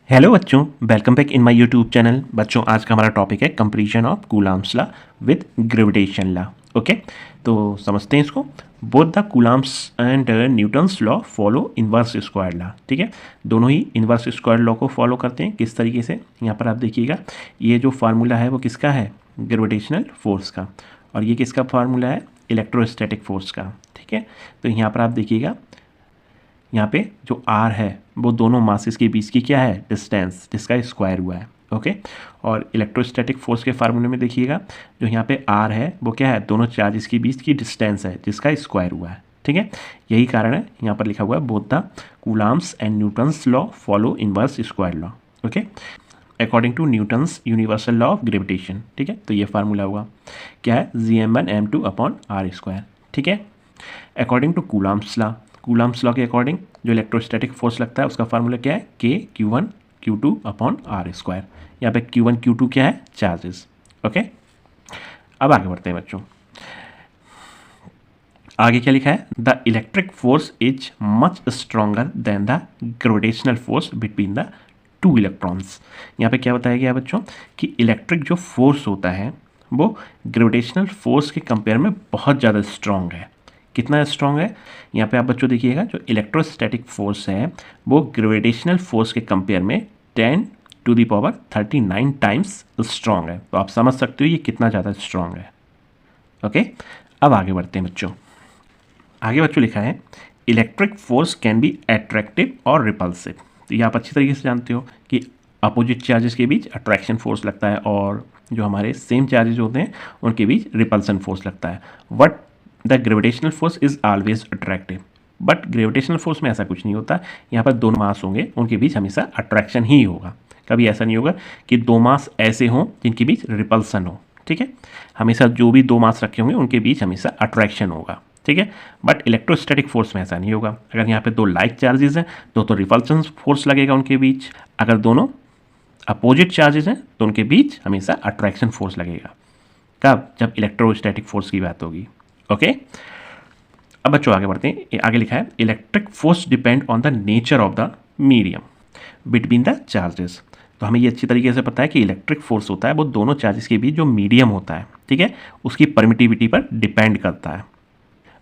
Hello बच्चों, welcome back in my YouTube channel. बच्चों, आज का हमारा टॉपिक है comparison of Coulomb's law with gravitation law. Okay, तो समझते हैं इसको। Both the Coulomb's and Newton's law follow inverse square law. ठीक है, दोनों ही इन्वर्स स्क्वायर लॉ को फॉलो करते हैं। किस तरीके से, यहाँ पर आप देखिएगा, ये जो फार्मूला है वो किसका है? ग्रेविटेशनल फोर्स का। और ये किसका फार्मूला है? इलेक्ट्रोस्टैटिक फोर्स का। ठीक है, तो यहाँ पर आप देखिएगा, यहाँ पे जो r है वो दोनों मासेस के बीच की क्या है? डिस्टेंस, जिसका स्क्वायर हुआ है। ओके, और इलेक्ट्रोस्टैटिक फोर्स के फार्मूले में देखिएगा, जो यहाँ पे r है वो क्या है? दोनों चार्जेस के बीच की डिस्टेंस है, जिसका स्क्वायर हुआ है। ठीक है, यही कारण है यहाँ पर लिखा हुआ है both the Coulomb's and Newton's law follow inverse square law. Okay, according to Newton's universal law of gravitation. ठीक है, तो ये फार्मूला हुआ क्या है? Gm1m2 upon are square. ठीक है, according to Coulomb's law, Coulomb's law के अकॉर्डिंग जो इलेक्ट्रोस्टैटिक फोर्स लगता है उसका फार्मूला क्या है? के Q1 Q2 upon are square. यहाँ पे Q1 Q2 क्या है? चार्जेस। ओके, अब आगे बढ़ते हैं बच्चों। आगे क्या लिखा है? The electric force is much stronger than the gravitational force between the two electrons. यहाँ पे क्या बताया गया बच्चों कि इलेक्ट्रिक जो फोर्स होता है वो ग्रेविटेशनल फोर्स के कंपेयर में बहुत ज़्यादा स्ट्रॉन्ग है। कितना स्ट्रॉन्ग है? यहाँ पे आप बच्चों देखिएगा, जो इलेक्ट्रोस्टैटिक फोर्स है वो ग्रेविटेशनल फोर्स के कंपेयर में 10⁻39 टाइम्स स्ट्रॉन्ग है। तो आप समझ सकते हो ये कितना ज़्यादा स्ट्रॉन्ग है। ओके, अब आगे बढ़ते हैं बच्चों। आगे बच्चों लिखा है electric force can be attractive और रिपल्सिव। तो ये आप अच्छी तरीके से जानते हो कि अपोजिट चार्जेस के बीच अट्रैक्शन फोर्स लगता है और जो हमारे सेम चार्जेस होते हैं उनके बीच रिपल्सन फोर्स लगता है। But the gravitational force is always attractive. But gravitational force में ऐसा कुछ नहीं होता। यहाँ पर दोनों मास होंगे, उनके बीच हमेशा अट्रैक्शन ही होगा। कभी ऐसा नहीं होगा कि दो मास ऐसे हों जिनके बीच रिपल्सन हो। ठीक है, हमेशा जो भी दो मास रखे होंगे उनके बीच हमेशा अट्रैक्शन होगा। ठीक है, बट इलेक्ट्रोस्टैटिक फोर्स में ऐसा नहीं होगा। अगर यहाँ पे दो लाइक चार्जेस हैं तो रिपल्सन फोर्स लगेगा उनके बीच। अगर दोनों अपोजिट चार्जेस हैं तो उनके बीच हमेशा अट्रैक्शन फोर्स लगेगा। कब? जब इलेक्ट्रोस्टैटिक फोर्स की बात होगी। ओके, अब बच्चों आगे बढ़ते हैं। आगे लिखा है electric force depend on the nature of the medium between the charges. तो हमें ये अच्छी तरीके से पता है कि इलेक्ट्रिक फोर्स होता है वो दोनों चार्जेस के बीच जो मीडियम होता है, ठीक है, उसकी परमिटिविटी पर डिपेंड करता है।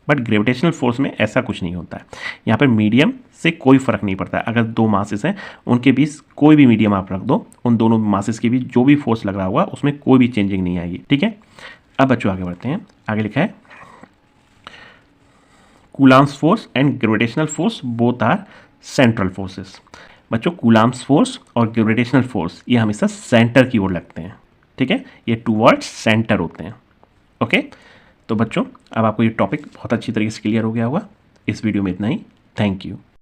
बट ग्रेविटेशनल फोर्स में ऐसा कुछ नहीं होता है। यहाँ पर मीडियम से कोई फर्क नहीं पड़ता है। अगर दो मासेस हैं उनके बीच कोई भी मीडियम आप रख दो, उन दोनों मासेस के बीच जो भी फोर्स लग रहा होगा उसमें कोई भी चेंजिंग नहीं आएगी। ठीक है, अब बच्चों आगे बढ़ते हैं। आगे लिखा है Coulomb's force and gravitational force both are central forces. बच्चों, कूलम्ब्स फोर्स और ग्रेविटेशनल फोर्स ये हमेशा सेंटर की ओर लगते हैं। ठीक है, ये टूवर्ड्स सेंटर होते हैं। ओके, तो बच्चों अब आपको ये टॉपिक बहुत अच्छी तरीके से क्लियर हो गया होगा। इस वीडियो में इतना ही। Thank you.